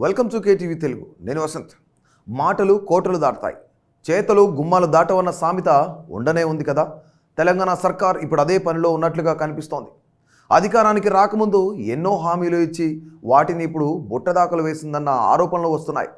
Welcome to KTV Telugu. నేను వసంత్. మాటలు కోటలు దాటుతాయి, చేతలు గుమ్మాలు దాటవన్న సామెత ఉండనే ఉంది కదా. తెలంగాణ సర్కార్ ఇప్పుడు అదే పనిలో ఉన్నట్లుగా కనిపిస్తోంది. అధికారానికి రాకముందు ఎన్నో హామీలు ఇచ్చి వాటిని ఇప్పుడు బుట్టదాఖలు వేసిందన్న ఆరోపణలు వస్తున్నాయి.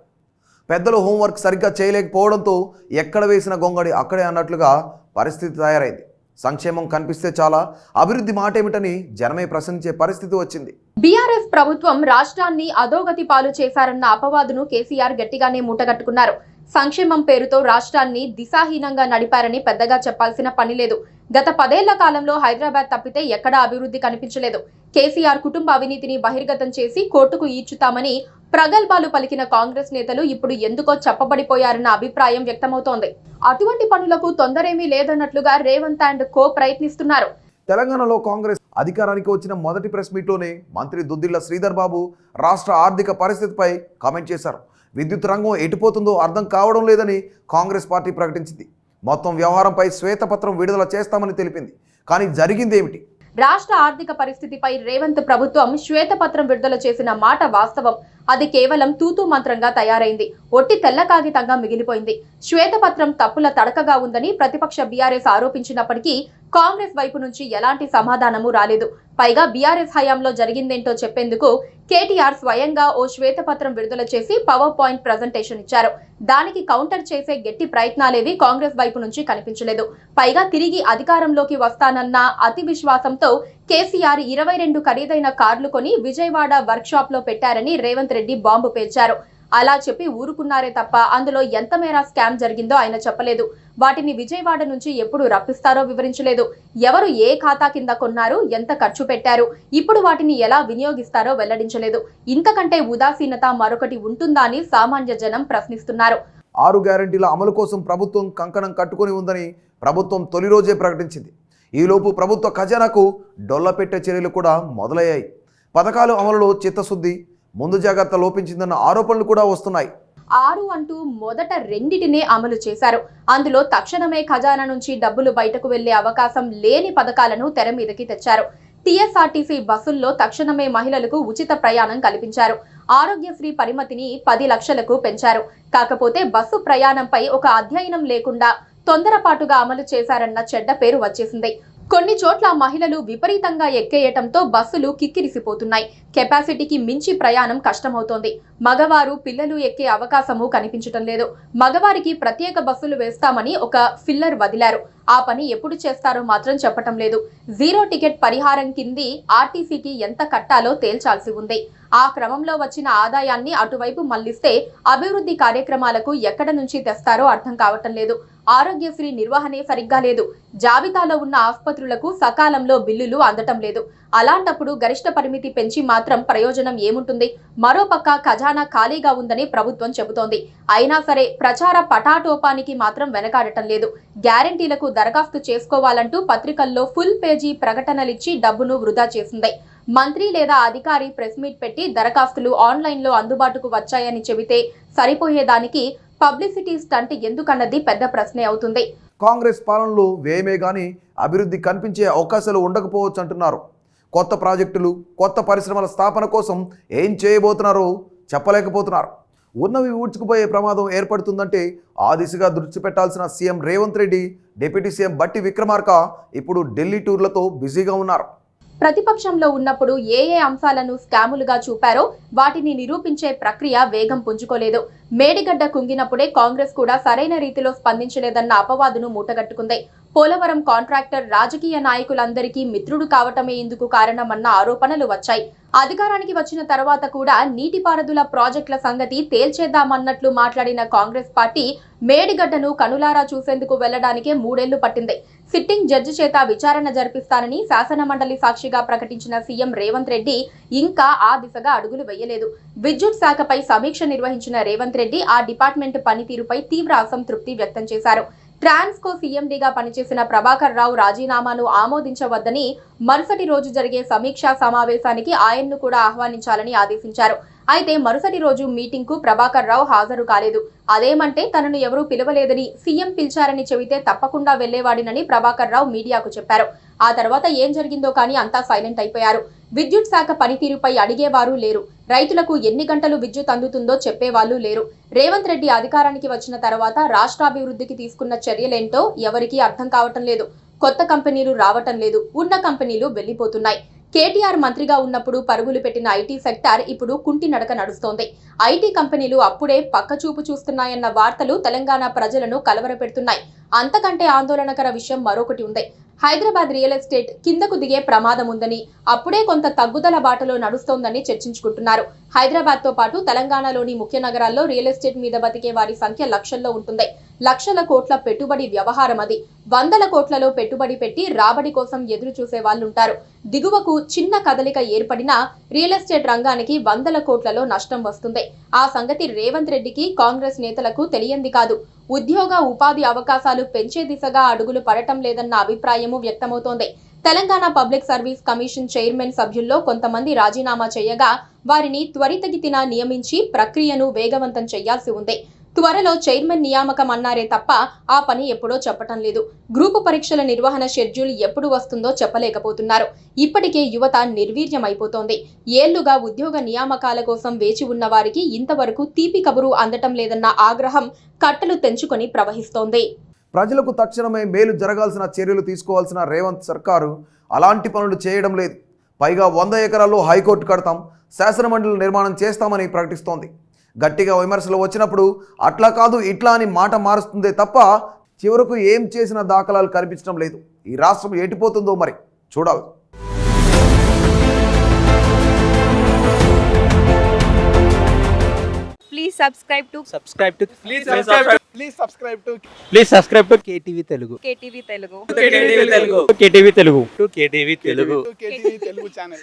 పెద్దలు హోంవర్క్ సరిగ్గా చేయలేకపోవడంతో ఎక్కడ వేసిన గొంగడి అక్కడే అన్నట్లుగా పరిస్థితి తయారైంది. సంక్షేమం కనిపిస్తే చాలా, అభివృద్ధి మాట ఏమిటని జనమే ప్రశ్నించే పరిస్థితి వచ్చింది. బీఆర్ఎస్ ప్రభుత్వం రాష్ట్రాన్ని అధోగతి పాలు చేశారన్న అపవాదును కేసీఆర్ గట్టిగానే మూటగట్టుకున్నారు. సంక్షేమం పేరుతో రాష్ట్రాన్ని దిశాహీనంగా నడిపారని పెద్దగా చెప్పాల్సిన పని లేదు. గత 10 ఏళ్ల కాలంలో హైదరాబాద్ తప్పితే ఎక్కడా అభివృద్ధి కనిపించలేదు. కేసీఆర్ కుటుంబ అవినీతిని బహిర్గతం చేసి కోర్టుకు ఈడ్చుతామని ప్రగల్భాలు పలికిన కాంగ్రెస్ నేతలు ఇప్పుడు ఎందుకో చెప్పబడిపోయారన్న అభిప్రాయం వ్యక్తమవుతోంది. అటువంటి పనులకు తొందరేమీ లేదన్నట్లుగా రేవంత్ అండ్ కో ప్రయత్నిస్తున్నారు. తెలంగాణలో కాంగ్రెస్ అధికారానికి వచ్చిన మొదటి ప్రెస్ మీట్లోనే మంత్రి దుద్దిళ్ల శ్రీధర్ బాబు రాష్ట్ర ఆర్థిక పరిస్థితిపై కామెంట్ చేశారు. విద్యుత్ రంగం ఎటుపోతుందో అర్థం కావడం లేదని కాంగ్రెస్ పార్టీ ప్రకటించింది. మొత్తం వ్యవహారంపై శ్వేతపత్రం విడుదల చేస్తామని తెలిపింది. కానీ జరిగిందేమిటి? రాష్ట్ర ఆర్థిక పరిస్థితిపై రేవంత్ ప్రభుత్వం శ్వేతపత్రం విడుదల చేసిన మాట వాస్తవం. అది కేవలం తూతూ మంత్రంగా తయారైంది. ఒట్టి తెల్ల కాగితంగా మిగిలిపోయింది. శ్వేతపత్రం తప్పుల తడకగా ఉందని ప్రతిపక్ష బీఆర్ఎస్ ఆరోపించినప్పటికీ కాంగ్రెస్ వైపు నుంచి ఎలాంటి సమాధానము రాలేదు. పైగా బీఆర్ఎస్ హయాంలో జరిగిందేంటో చెప్పేందుకు కేటీఆర్ స్వయంగా ఓ శ్వేతపత్రం విడుదల చేసి పవర్ పాయింట్ ప్రజెంటేషన్ ఇచ్చారు. దానికి కౌంటర్ చేసే గట్టి ప్రయత్నాలేవి కాంగ్రెస్ వైపు నుంచి కనిపించలేదు. పైగా తిరిగి అధికారంలోకి వస్తానన్న అతి విశ్వాసంతో కేసీఆర్ 22 ఖరీదైన కార్లు కొని విజయవాడ వర్క్ షాప్ లో పెట్టారని రేవంత్ రెడ్డి బాంబు పేల్చారు. అలా చెప్పి ఊరుకున్నారే తప్ప అందులో ఎంత మేర స్కామ్ జరిగిందో ఆయన చెప్పలేదు. వాటిని విజయవాడ నుంచి ఎప్పుడు రప్పిస్తారో వివరించలేదు. ఎవరు ఏ ఖాతా కింద కొన్నారు, ఎంత ఖర్చు పెట్టారు, ఇప్పుడు వాటిని ఎలా వినియోగిస్తారో వెల్లడించలేదు. ఇంతకంటే ఉదాసీనత మరొకటి ఉంటుందా అని సామాన్య జనం ప్రశ్నిస్తున్నారు. 6 గ్యారెంటీల అమలు కోసం ప్రభుత్వం కంకణం కట్టుకొని ఉందని ప్రభుత్వం తొలి రోజే ప్రకటించింది. ఈలోపు ప్రభుత్వ ఖజానాకు డొల్లపెట్టే చర్యలు కూడా మొదలయ్యాయి. పథకాలు అమలులో చిత్తశుద్ధి, ముందు జాగ్రత్త లోపించిందన్న ఆరోపణలు కూడా వస్తున్నాయి. 6 అంటూ మొదట 2టినే అమలు చేశారు. అందులో తక్షణమే ఖజానా నుంచి డబ్బులు బయటకు వెళ్లే అవకాశం లేని పథకాలను తెర మీదకి తెచ్చారు. టీఎస్ఆర్టీసీ బస్సుల్లో తక్షణమే మహిళలకు ఉచిత ప్రయాణం కల్పించారు. ఆరోగ్యశ్రీ పరిమితిని 10 లక్షలకు పెంచారు. కాకపోతే బస్సు ప్రయాణంపై ఒక అధ్యయనం లేకుండా తొందరపాటుగా అమలు చేశారన్న చెడ్డ పేరు వచ్చేసింది. కొన్ని చోట్ల మహిళలు విపరీతంగా ఎక్కేయటంతో బస్సులు కిక్కిరిసిపోతున్నాయి. కెపాసిటీకి మించి ప్రయాణం కష్టమవుతోంది. మగవారు, పిల్లలు ఎక్కే అవకాశము కనిపించటం లేదు. మగవారికి ప్రత్యేక బస్సులు వేస్తామని ఒక ఫిల్లర్ వదిలారు. ఆ పని ఎప్పుడు చేస్తారో మాత్రం చెప్పటం లేదు. 0 టికెట్ పరిహారం కింది ఆర్టీసీకి ఎంత కట్టాలో తేల్చాల్సి ఉంది. ఆ క్రమంలో వచ్చిన ఆదాయాన్ని అటువైపు మళ్లిస్తే అభివృద్ధి కార్యక్రమాలకు ఎక్కడ నుంచి తెస్తారో అర్థం కావటం లేదు. ఆరోగ్యశ్రీ నిర్వహణే సరిగ్గా లేదు. జాబితాలో ఉన్న ఆసుపత్రులకు సకాలంలో బిల్లులు అందటం లేదు. అలాంటప్పుడు గరిష్ట పరిమితి పెంచి మాత్రం ప్రయోజనం ఏముంటుంది? మరోపక్క ఖజానా ఖాళీగా ఉందని ప్రభుత్వం చెబుతోంది. అయినా సరే ప్రచార పటాటోపానికి మాత్రం వెనకాడటం లేదు. గ్యారెంటీలకు దరఖాస్తు చేసుకోవాలంటూ పత్రికల్లో ఫుల్ పేజీ ప్రకటనలిచ్చి డబ్బును వృధా చేసింది. మంత్రి లేదా అధికారి ప్రెస్ మీట్ పెట్టి దరఖాస్తులు ఆన్లైన్లో అందుబాటుకు వచ్చాయని చెబితే సరిపోయేదానికి పబ్లిసిటీ స్టంట్ ఎందుకన్నది పెద్ద ప్రశ్నే అవుతుంది. కాంగ్రెస్ పాలనలో వ్యయమే గానీ అభివృద్ధి కనిపించే అవకాశాలు ఉండకపోవచ్చు అంటున్నారు. కొత్త ప్రాజెక్టులు, కొత్త పరిశ్రమల స్థాపన కోసం ఏం చేయబోతున్నారో చెప్పలేకపోతున్నారు. ఉన్నవి ఊడ్చుకుపోయే ప్రమాదం ఏర్పడుతుందంటే ఆ దిశగా దృష్టి పెట్టాల్సిన CM Revanth Reddy, deputy CM బట్టి విక్రమార్క ఇప్పుడు ఢిల్లీ టూర్లతో బిజీగా ఉన్నారు. ప్రతిపక్షంలో ఉన్నప్పుడు ఏ అంశాలను స్కాములుగా చూపారో వాటిని నిరూపించే ప్రక్రియ వేగం పుంజుకోలేదు. మేడిగడ్డ కుంగినప్పుడే కాంగ్రెస్ కూడా సరైన రీతిలో స్పందించలేదన్న అపవాదును మూటగట్టుకుంది. పోలవరం కాంట్రాక్టర్ రాజకీయ నాయకులందరికీ మిత్రుడు కావటమే ఇందుకు కారణమన్న ఆరోపణలు వచ్చాయి. అధికారానికి వచ్చిన తర్వాత కూడా నీటిపారుదల ప్రాజెక్టుల సంగతి తేల్చేద్దామన్నట్లు మాట్లాడిన కాంగ్రెస్ పార్టీ మేడిగడ్డను కనులారా చూసేందుకు వెళ్లడానికే 3 ఏళ్లు పట్టింది. సిట్టింగ్ జడ్జి చేత విచారణ జరిపిస్తానని శాసనమండలి సాక్షిగా ప్రకటించిన సీఎం రేవంత్ రెడ్డి ఇంకా ఆ దిశగా అడుగులు వేయలేదు. విద్యుత్ శాఖపై సమీక్ష నిర్వహించిన రేవంత్ రెడ్డి ఆ డిపార్ట్మెంట్ పనితీరుపై తీవ్ర అసంతృప్తి వ్యక్తం చేశారు. ట్రాన్స్కో సీఎండీగా పనిచేసిన ప్రభాకర్ రావు రాజీనామాను ఆమోదించవద్దని మరుసటి రోజు జరిగే సమీక్షా సమావేశానికి ఆయన్ను కూడా ఆహ్వానించాలని ఆదేశించారు. అయితే మరుసటి రోజు మీటింగ్ కు ప్రభాకర్ రావు హాజరు కాలేదు. అదేమంటే తనను ఎవరూ పిలవలేదని, సీఎం పిలిచారని చెబితే తప్పకుండా వెళ్లేవాడినని ప్రభాకర్ రావు మీడియాకు చెప్పారు. ఆ తర్వాత ఏం జరిగిందో కానీ అంతా సైలెంట్ అయిపోయారు. విద్యుత్ శాఖ పనితీరుపై అడిగేవారు లేరు. రైతులకు ఎన్ని గంటలు విద్యుత్ అందుతుందో చెప్పేవాళ్లు లేరు. రేవంత్ రెడ్డి అధికారానికి వచ్చిన తర్వాత రాష్ట్రాభివృద్ధికి తీసుకున్న చర్యలేంటో ఎవరికీ అర్థం కావటం లేదు. కొత్త కంపెనీలు రావటం లేదు. ఉన్న కంపెనీలు వెళ్లిపోతున్నాయి. కేటీఆర్ మంత్రిగా ఉన్నప్పుడు పరుగులు పెట్టిన ఐటీ సెక్టార్ ఇప్పుడు కుంటి నడక నడుస్తోంది. ఐటీ కంపెనీలు అప్పుడే పక్కచూపు చూస్తున్నాయన్న వార్తలు తెలంగాణ ప్రజలను కలవరపెడుతున్నాయి. అంతకంటే ఆందోళనకర విషయం మరొకటి ఉంది. హైదరాబాద్ రియల్ ఎస్టేట్ కిందకు దిగే ప్రమాదం ఉందని, అప్పుడే కొంత తగ్గుదల బాటలో నడుస్తోందని చర్చించుకుంటున్నారు. హైదరాబాద్ తో పాటు తెలంగాణలోని ముఖ్య నగరాల్లో రియల్ ఎస్టేట్ మీద బతికే వారి సంఖ్య లక్షల్లో ఉంటుంది. లక్షల కోట్ల పెట్టుబడి వ్యవహారం అది. వందల కోట్లలో పెట్టుబడి పెట్టి రాబడి కోసం ఎదురు చూసే వాళ్ళుంటారు. దిగువకు చిన్న కదలిక ఏర్పడినా రియల్ ఎస్టేట్ రంగానికి వందల కోట్లలో నష్టం వస్తుంది. ఆ సంగతి రేవంత్ రెడ్డికి, కాంగ్రెస్ నేతలకు తెలియంది కాదు. ఉద్యోగ ఉపాధి అవకాశాలు పెంచే దిశగా అడుగులు పడటం లేదన్న అభిప్రాయము వ్యక్తమవుతోంది. Telangana public service commission chairman సభ్యుల్లో కొంతమంది రాజీనామా చేయగా వారిని త్వరితగతిన నియమించి ప్రక్రియను వేగవంతం చేయాల్సి ఉంది. త్వరలో చైర్మన్ నియామకం అన్నారే తప్ప ఆ పని ఎప్పుడో చెప్పటం లేదు. గ్రూపు పరీక్షల నిర్వహణ షెడ్యూల్ ఎప్పుడు వస్తుందో చెప్పలేకపోతున్నారు. ఇప్పటికే యువత నిర్వీర్యమైపోతోంది. ఏళ్లుగా ఉద్యోగ నియామకాల కోసం వేచి ఉన్న వారికి ఇంతవరకు తీపి కబురు అందటం లేదన్న ఆగ్రహం కట్టలు తెంచుకొని ప్రవహిస్తోంది. ప్రజలకు తక్షణమే మేలు జరగాల్సిన చర్యలు తీసుకోవాల్సిన రేవంత్ సర్కారు అలాంటి పనులు చేయడం లేదు. పైగా 100 ఎకరాల్లో హైకోర్టు కడతాం, శాసనమండలి నిర్మాణం చేస్తామని ప్రకటిస్తోంది. గట్టిగా విమర్శలు వచ్చినప్పుడు అట్లా కాదు ఇట్లా అని మాట మారుస్తుందే తప్ప చివరకు ఏం చేసిన దాఖలాలు కనిపించడం లేదు. ఈ రాష్ట్రం ఎటుపోతుందో మరి చూడాలి. Please subscribe to KTV Telugu. KTV Telugu. KTV Telugu channel.